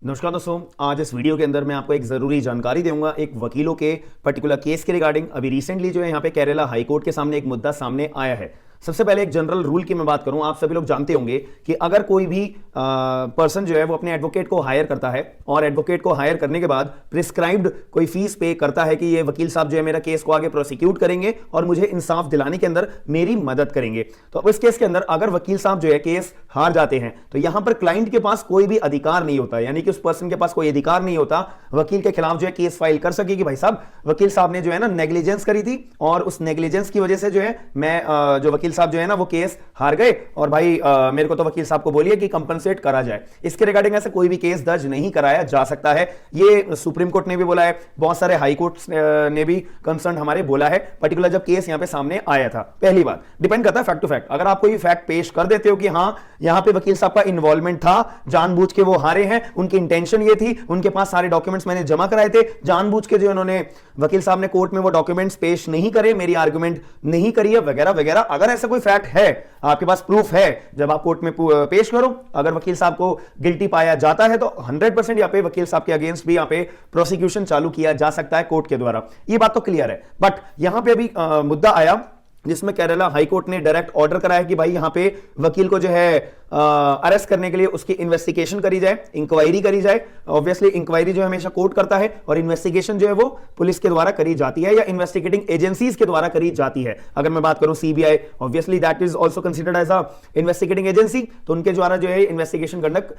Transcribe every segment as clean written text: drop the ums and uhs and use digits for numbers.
नमस्कार दोस्तों, आज इस वीडियो के अंदर मैं आपको एक जरूरी जानकारी दूंगा एक वकीलों के पर्टिकुलर केस के रिगार्डिंग। अभी रिसेंटली जो है यहाँ पे केरला हाई कोर्ट के सामने एक मुद्दा सामने आया है। सबसे पहले एक जनरल रूल की मैं बात करूं, आप सभी लोग जानते होंगे कि अगर कोई भी पर्सन जो है वो अपने एडवोकेट को हायर करता है और एडवोकेट को हायर करने के बाद प्रिस्क्राइब्ड कोई फीस पे करता है कि ये वकील साहब जो है मेरा केस को आगे प्रोसिक्यूट करेंगे और मुझे इंसाफ दिलाने के अंदर मेरी मदद करेंगे, तो अब इस केस के अंदर अगर वकील साहब जो है केस हार जाते हैं तो यहां पर क्लाइंट के पास कोई भी अधिकार नहीं होता, यानी कि उस पर्सन के पास कोई अधिकार नहीं होता वकील के खिलाफ जो है केस फाइल कर सके कि भाई साहब वकील साहब ने जो है ना नेग्लिजेंस करी थी और उस नेग्लिजेंस की वजह से जो है मैं जो वकील साहब जो है ना वो केस हार गए और भाई मेरे को तो वकील साहब को बोलिए कि कंपनसेट करा जाए। इसके रिगार्डिंग ऐसे कोई भी केस दर्ज नहीं कराया जा सकता है। ये सुप्रीम कोर्ट ने भी बोला है, बहुत सारे हाई कोर्ट ने भी कंसर्न हमारे बोला है, पर्टिकुलर जब केस यहां पे सामने आया था। पहली बात डिपेंड करता है फैक्ट टू फैक्ट। अगर आप कोई फैक्ट पेश कर देते हो कि हां यहां पे वकील साहब का इन्वॉल्वमेंट था, जानबूझ के वो हारे हैं, उनकी इंटेंशन ये थी, उनके पास सारे डॉक्यूमेंट्स मैंने जमा कराए थे, जानबूझ के जो उन्होंने वकील साहब ने कोर्ट में वो डॉक्यूमेंट्स पेश नहीं करे, मेरी आर्गुमेंट नहीं करी है वगैरह वगैरह, अगर ऐसा कोई फैक्ट है, आपके पास प्रूफ है, जब आप कोर्ट में पेश करो, अगर वकील साहब को गिल्टी पाया जाता है तो 100% यहां पे वकील साहब के अगेंस्ट भी यहां पे प्रोसिक्यूशन चालू किया जा सकता है कोर्ट के द्वारा। ये बात तो क्लियर है। बट यहां पे अभी मुद्दा आया जिसमें केरला हाई कोर्ट ने डायरेक्ट ऑर्डर कराया कि भाई यहां पे वकील को जो है अरेस्ट करने के लिए उसकी इन्वेस्टिगेशन करी जाए, इंक्वायरी करी जाए। ऑब्वियसली इंक्वायरी जो है हमेशा कोर्ट करता है और इन्वेस्टिगेशन जो है वो पुलिस के द्वारा करी जाती है या इन्वेस्टिगेटिंग एजेंसीज के द्वारा करी जाती है। अगर मैं बात करूं CBI, obviously that is also considered as a investigating agency, तो उनके द्वारा जो है इन्वेस्टिगेशन कंडक्ट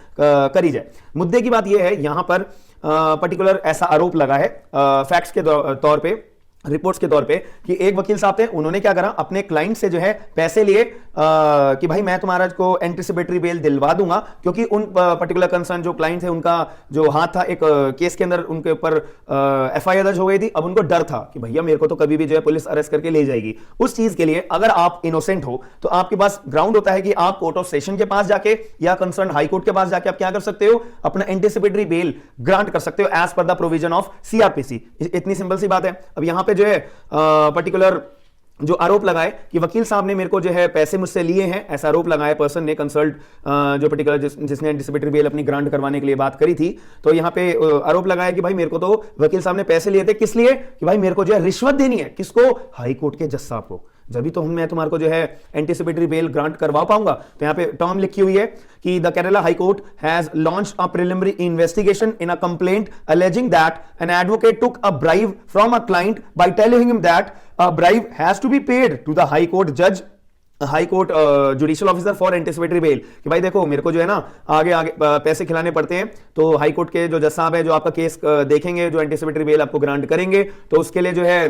करी जाए। मुद्दे की बात यह है यहां पर पर्टिकुलर ऐसा आरोप लगा है फैक्ट्स के तौर पे, रिपोर्ट्स के तौर पे, कि एक वकील साहब थे, उन्होंने क्या करा, अपने क्लाइंट से जो है पैसे लिए कि भाई मैं तुम्हारा को एंटीसिपेटरी बेल दिलवा दूंगा, क्योंकि उन पर्टिकुलर कंसर्न जो क्लाइंट थे उनका जो हाथ था एक केस के अंदर, उनके ऊपर एफआईआर दर्ज हो गई थी। अब उनको डर था कि भैया मेरे को तो कभी भी जो है पुलिस अरेस्ट करके ले जाएगी। उस चीज के लिए अगर आप इनोसेंट हो तो आपके पास ग्राउंड होता है कि आप कोर्ट ऑफ सेशन के पास जाके या कंसर्न हाई कोर्ट के पास जाके आप क्या कर सकते हो, अपना एंटीसिपेटरी बेल ग्रांट कर सकते हो as per the provision of CrPC. इतनी सिंपल सी बात है। अब यहां पे जो है पर्टिकुलर जो आरोप लगाए कि वकील साहब ने मेरे को जो है पैसे मुझसे लिए हैं, ऐसा आरोप लगाया पर्सन ने, कंसल्ट जो पर्टिकुलर जिसने एंटीसिपेटरी बेल अपनी ग्रांट करवाने के लिए बात करी थी, तो यहां पे आरोप लगाया कि भाई मेरे को तो वकील साहब ने पैसे लिए थे, किस लिए, कि भाई मेरे को जो है रिश्वत देनी है। किसको? हाई कोर्ट के जज साहब को। जब तो मैं तुम्हारे को जो है एंटीसिपेटरी बेल ग्रांट करवा पाऊंगा। तो यहां पे टर्म लिखी हुई है कि the Kerala high court has launched a preliminary investigation in a complaint alleging that an advocate took a bribe from a client by telling him that a bribe has to be paid to the high court judge, high court judicial officer for anticipatory bail, कि भाई देखो मेरे को जो है ना आगे आगे पैसे खिलाने पड़ते हैं, तो हाई कोर्ट के जो जज साहब है जो आपका केस देखेंगे, जो एंटीसिपेटरी बेल आपको ग्रांट करेंगे, तो उसके लिए जो है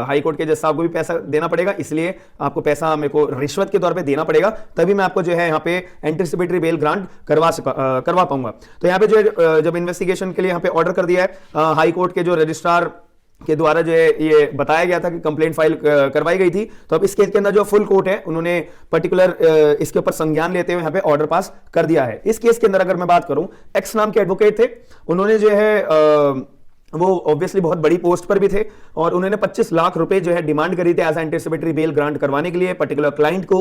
हाई कोर्ट के जज साहब को भी पैसा देना पड़ेगा, इसलिए आपको पैसा मेरे को रिश्वत के तौर पे देना पड़ेगा, तभी मैं आपको जो है यहाँ पे एंटीसिपेटरी बेल ग्रांट करवा पाऊंगा। तो यहाँ पे जो है जब इन्वेस्टिगेशन के लिए यहाँ पे ऑर्डर कर दिया है हाई कोर्ट के जो रजिस्ट्रार के द्वारा जो है ये बताया गया था कि कंप्लेंट फाइल करवाई गई थी, तो अब इस केस के अंदर जो फुल कोर्ट है उन्होंने पर्टिकुलर इसके ऊपर संज्ञान लेते हुए यहाँ पे ऑर्डर पास कर दिया है। इस केस के अंदर अगर मैं बात करूं, एक्स नाम के एडवोकेट थे, उन्होंने जो है वो ऑब्वियसली बहुत बड़ी पोस्ट पर भी थे और उन्होंने 25 लाख रुपए जो है डिमांड करी थी एज एंटीसिपेटरी बेल ग्रांट करवाने के लिए पर्टिकुलर क्लाइंट को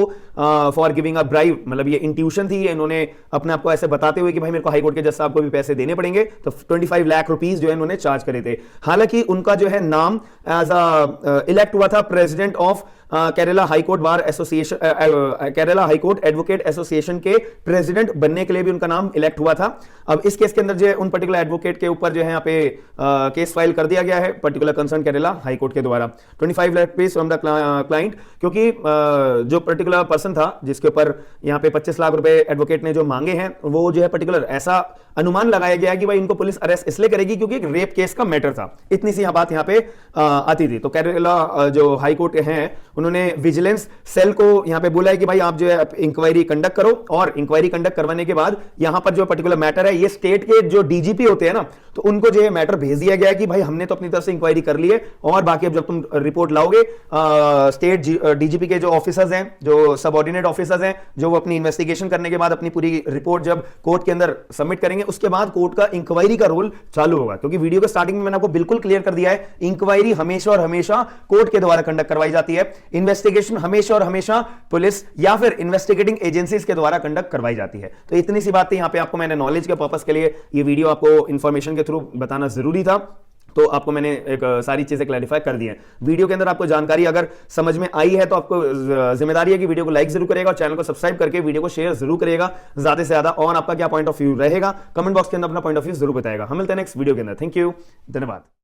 फॉर गिविंग अ ब्राइब। मतलब ये इंट्यूशन थी, इन्होंने अपने आप को ऐसे बताते हुए कि भाई मेरे को हाई कोर्ट के जज साहब को भी पैसे देने पड़ेंगे, तो 25 लाख रुपीस जो है इन्होंने चार्ज करे थे। हालांकि उनका जो है नाम एज अ इलेक्ट हुआ था president of Kerala high court bar association, Kerala high court advocate association के प्रेसिडेंट बनने के लिए भी उनका नाम इलेक्ट हुआ था। अब इस केस के अंदर जो है उन पर्टिकुलर एडवोकेट के ऊपर जो है यहाँ पे केस फाइल कर दिया गया है particular concern Kerala high court के द्वारा 25 lakh rupees from the client, क्योंकि जो पर्टिकुलर पर्सन था जिसके ऊपर यहाँ पे 25 लाख रुपए एडवोकेट ने जो मांगे हैं, वो जो है पर्टिकुलर ऐसा अनुमान लगाया गया कि भाई इनको पुलिस अरेस्ट इसलिए करेगी क्योंकि एक रेप केस का मैटर था। इतनी सी बात यहाँ पे आती थी। तो केरला जो हाई कोर्ट है उन्होंने विजिलेंस सेल को यहां पे बोला है कि भाई आप जो है इंक्वायरी कंडक्ट करो, और इंक्वायरी कंडक्ट करवाने के बाद यहां पर जो पर्टिकुलर मैटर है ये स्टेट के जो डीजीपी होते हैं ना, तो उनको जो है मैटर भेज दिया गया है कि भाई हमने तो अपनी तरफ से इंक्वायरी कर ली है, और बाकी अब जब तुम रिपोर्ट लाओगे स्टेट डीजीपी के जो ऑफिसर्स हैं, जो सबऑर्डिनेट ऑफिसर्स हैं, जो वो अपनी इन्वेस्टिगेशन करने के बाद अपनी पूरी रिपोर्ट जब कोर्ट के अंदर सबमिट करेंगे, उसके बाद कोर्ट का इंक्वायरी का रोल चालू होगा, क्योंकि वीडियो के स्टार्टिंग में मैंने आपको बिल्कुल क्लियर कर दिया है, इंक्वायरी हमेशा और हमेशा कोर्ट के द्वारा कंडक्ट करवाई जाती है, इन्वेस्टिगेशन हमेशा और हमेशा पुलिस या फिर इन्वेस्टिगेटिंग एजेंसीज के द्वारा कंडक्ट करवाई जाती है। तो इतनी सी बात थी, यहां पे आपको मैंने नॉलेज के पर्पस के लिए ये वीडियो आपको इंफॉर्मेशन के थ्रू बताना जरूरी था, तो आपको मैंने एक सारी चीजें क्लैरिफाई कर दी हैं। वीडियो के अंदर आपको जानकारी अगर समझ में आई है तो आपको जिम्मेदारी है कि वीडियो को लाइक जरूर करेगा और चैनल को सब्सक्राइब करके वीडियो को शेयर जरूर करेगा ज्यादा से ज्यादा, और आपका क्या पॉइंट ऑफ व्यू रहेगा कमेंट बॉक्स के अंदर अपना पॉइंट ऑफ व्यू जरूर बताएगा। हम मिलते हैं नेक्स्ट वीडियो के अंदर। थैंक यू, धन्यवाद।